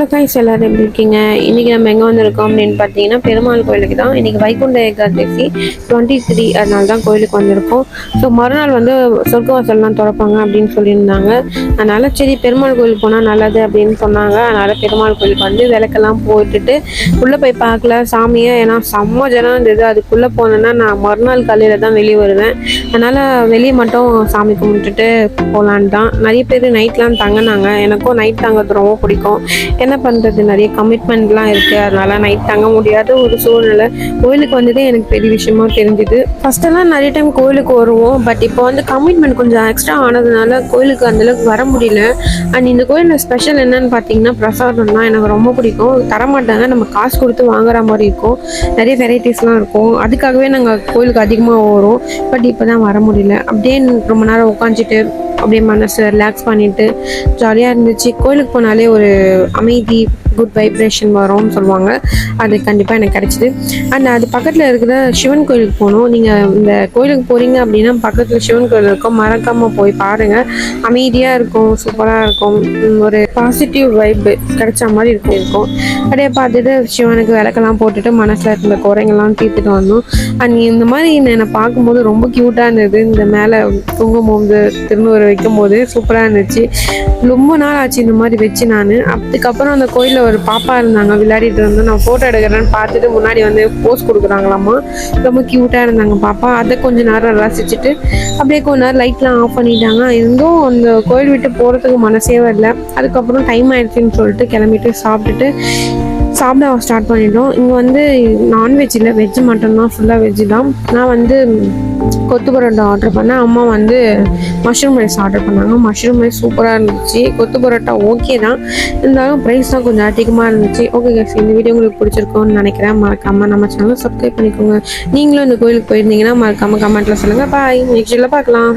Hello guys, எல்லாரும் எப்படி இருக்கீங்க? இன்றைக்கி நம்ம எங்கே வந்திருக்கோம் அப்படின்னு பார்த்தீங்கன்னா பெருமாள் கோயிலுக்கு தான். இன்றைக்கி வைகுண்ட ஏகாதசி 23, அதனால தான் கோயிலுக்கு வந்திருக்கோம். ஸோ மறுநாள் வந்து சொர்க்கவாசல்லாம் திறப்பாங்க அப்படின்னு சொல்லியிருந்தாங்க. அதனால் சரி பெருமாள் கோயிலுக்கு போனால் நல்லது அப்படின்னு சொன்னாங்க. அதனால் பெருமாள் கோயிலுக்கு வந்து விளக்கெல்லாம் போட்டுட்டு உள்ளே போய் பார்க்கல சாமியை. ஏன்னா செம்ம ஜனம் இருந்தது. அதுக்குள்ளே போனேன்னா நான் மறுநாள் காலையில் தான் வெளியே வருவேன். அதனால் வெளியே மட்டும் சாமி கும்பிட்டுட்டு போகலான்னு தான். நிறைய பேர் நைட்லாம் தங்கினாங்க. எனக்கும் நைட் தங்கிறது ரொம்ப பிடிக்கும். என்ன பண்ணுறது, நிறைய கமிட்மெண்ட்லாம் இருக்குது. அதனால் நைட் தங்க முடியாத ஒரு சூழ்நிலை. கோயிலுக்கு வந்ததே எனக்கு பெரிய விஷயமா தெரிஞ்சுது. ஃபஸ்ட்டெல்லாம் நிறைய டைம் கோயிலுக்கு வருவோம். பட் இப்போ வந்து கமிட்மெண்ட் கொஞ்சம் எக்ஸ்ட்ரா ஆனதுனால கோயிலுக்கு அந்தளவுக்கு வர முடியல. அண்ட் இந்த கோயிலில் ஸ்பெஷல் என்னன்னு பார்த்தீங்கன்னா பிரசாதம் தான். எனக்கு ரொம்ப பிடிக்கும். தரமாட்டாங்க, நம்ம காசு கொடுத்து வாங்குற மாதிரி இருக்கும். நிறைய வெரைட்டிஸ்லாம் இருக்கும். அதுக்காகவே நாங்கள் கோயிலுக்கு அதிகமாக வரோம். பட் இப்போ தான் வர முடியல. அப்படியே ரொம்ப நேரம் உட்காந்துட்டு அப்படியே மனசை ரிலாக்ஸ் பண்ணிட்டு ஜாலியாக இருந்துச்சு. கோயிலுக்கு போனாலே ஒரு அமைதி, குட் வைப்ரேஷன் வரும்னு சொல்லுவாங்க. அது கண்டிப்பாக எனக்கு கிடச்சிது. அண்ட் அது பக்கத்தில் இருக்கிற சிவன் கோயிலுக்கு போகணும். நீங்கள் இந்த கோயிலுக்கு போகிறீங்க அப்படின்னா பக்கத்தில் சிவன் கோயில் இருக்கும், மறக்காமல் போய் பாருங்கள். அமைதியாக இருக்கும், சூப்பராக இருக்கும். ஒரு பாசிட்டிவ் வைப் கிடைச்ச மாதிரி இருக்கும். அப்படியே பார்த்துட்டு சிவனுக்கு விளக்கெல்லாம் போட்டுட்டு மனசில் இருந்த குறைங்கள்லாம் தீர்த்துட்டு வந்தோம். அண்ட் இந்த மாதிரி என்னை பார்க்கும்போது ரொம்ப க்யூட்டாக இருந்தது. இந்த மேலே தூங்கும்போது திருநூறு வைக்கும் போது சூப்பராக இருந்துச்சு. ரொம்ப நாள் ஆச்சு இந்த மாதிரி வச்சு நான். அதுக்கப்புறம் அந்த கோயிலில் ஒரு பாப்பா இருந்தாங்க, விளையாடிட்டு இருந்தோம். நான் ஃபோட்டோ எடுக்கிறேன்னு பார்த்துட்டு முன்னாடி வந்து போஸ் கொடுக்குறாங்களாம்மா. ரொம்ப க்யூட்டாக இருந்தாங்க பாப்பா. அதை கொஞ்சம் நேரம் ரசிச்சுட்டு அப்படியே கொஞ்ச நேரம் லைட்லாம் ஆஃப் பண்ணிட்டாங்க. இருந்தும் அந்த கோயில் விட்டு போகிறதுக்கு மனசே வரல. அதுக்கப்புறம் டைம் ஆயிடுச்சுன்னு சொல்லிட்டு கிளம்பிட்டு சாப்பிட ஸ்டார்ட் பண்ணிட்டோம். இங்கே வந்து நான்வெஜ் இல்லை, வெஜ்ஜு மட்டும்தான், ஃபுல்லாக வெஜ்ஜு தான். நான் வந்து கொத்து பரோட்டா ஆர்டர் பண்ணேன். அம்மா வந்து மஷ்ரூம் ரைஸ் ஆர்டர் பண்ணாங்க. மஷ்ரூம் ரைஸ் சூப்பராக இருந்துச்சு. கொத்து பரோட்டா ஓகே தான், இருந்தாலும் ப்ரைஸ் தான் கொஞ்சம் அதிகமாக இருந்துச்சு. ஓகே கைஸ், இந்த வீடியோ உங்களுக்கு பிடிச்சிருக்கோன்னு நினைக்கிறேன். மறக்காமல் நம்ம சேனலை சப்ஸ்கிரைப் பண்ணிக்கோங்க. நீங்களும் இந்த கோயிலுக்கு போயிருந்தீங்கன்னா மறக்காமல் கமெண்ட்டில் சொல்லுங்கள். பாய், நெக்ஸ்ட் வீடியோவில் பார்க்கலாம்.